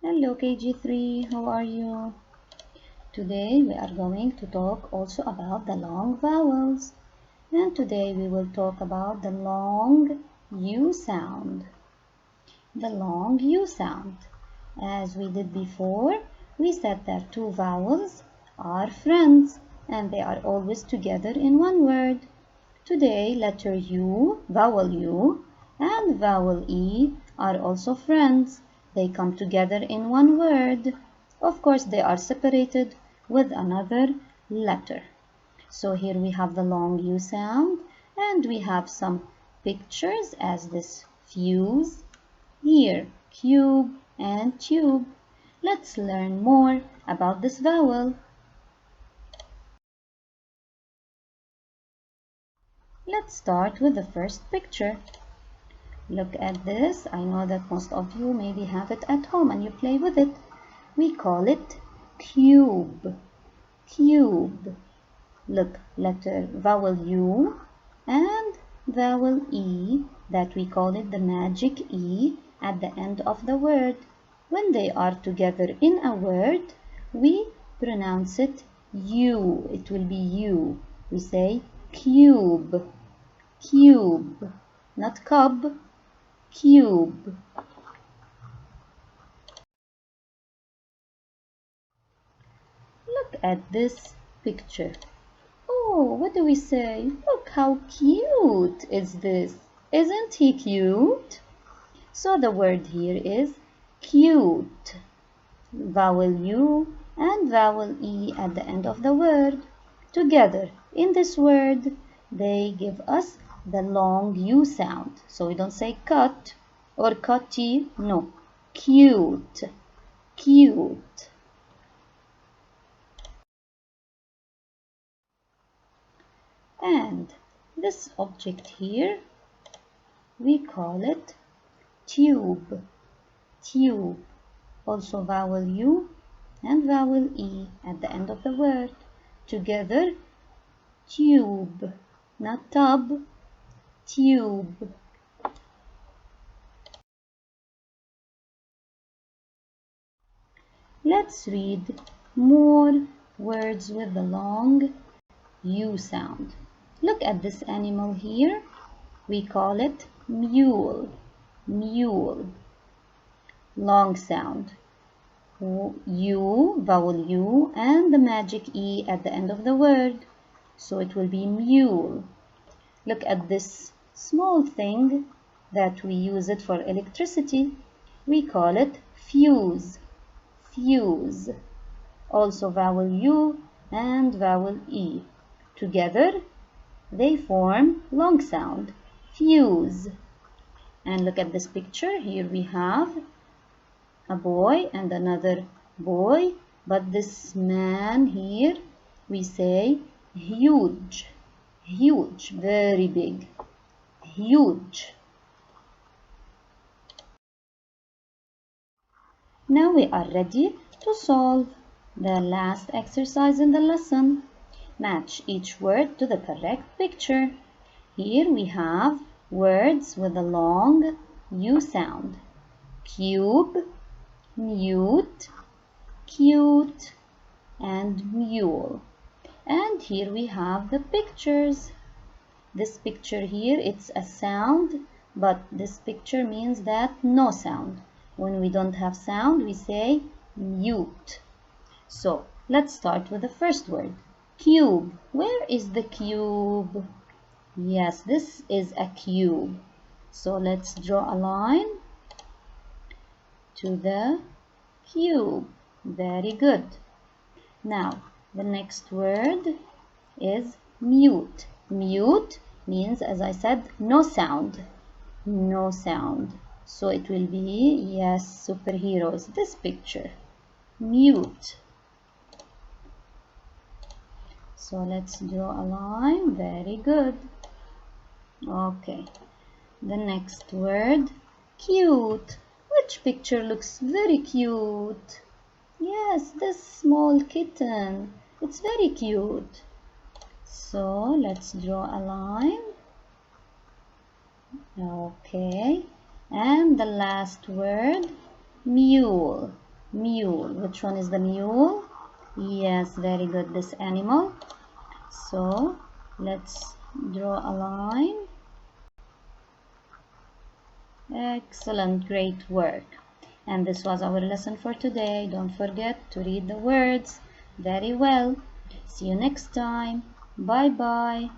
Hello KG3, how are you? Today we are going to talk also about the long vowels. And today we will talk about the long U sound. The long U sound. As we did before, we said that two vowels are friends and they are always together in one word. Today, letter U, vowel U, and vowel E are also friends. They come together in one word. Of course, they are separated with another letter. So here we have the long U sound, and we have some pictures as this fuse. Here, cube and tube. Let's learn more about this vowel. Let's start with the first picture. Look at this. I know that most of you maybe have it at home and you play with it. We call it cube. Cube. Look, letter vowel U and vowel E, that we call it the magic E at the end of the word. When they are together in a word, we pronounce it U. It will be U. We say cube. Cube. Not cub. Cube. Look at this picture. Oh, what do we say? Look how cute is this. Isn't he cute? So the word here is cute. Vowel U and vowel E at the end of the word. Together in this word, they give us the long U sound. So we don't say cut or cutty. No, cute. Cute. And this object here, we call it tube. Tube. Also vowel U and vowel E at the end of the word. Together, tube. Not tub, tube. Let's read more words with the long U sound. Look at this animal here. We call it mule. Mule. Long sound. U, vowel U, and the magic E at the end of the word. So it will be mule. Look at this small thing that we use it for electricity. We call it fuse. Fuse. Also vowel U and vowel E. Together, they form long sound. Fuse. And look at this picture. Here we have a boy and another boy. But this man here, we say huge. Huge. Very big. Huge. Now we are ready to solve the last exercise in the lesson. Match each word to the correct picture. Here we have words with a long U sound. Cube, mute, cute, and mule. And here we have the pictures. This picture here, it's a sound, but this picture means that no sound. When we don't have sound, we say mute. So, let's start with the first word. Cube. Where is the cube? Yes, this is a cube. So let's draw a line to the cube. Very good. Now, the next word is mute. Mute means, as I said, no sound. No sound. So it will be, yes, superheroes. This picture. Mute. So let's draw a line. Very good. Okay. The next word, cute. Which picture looks very cute? Yes, this small kitten. It's very cute. So let's draw a line. Okay. And the last word, mule. Mule. Which one is the mule? Yes, very good. This animal. So let's draw a line. Excellent, great work. And this was our lesson for today. Don't forget to read the words very well. See you next time. Bye bye.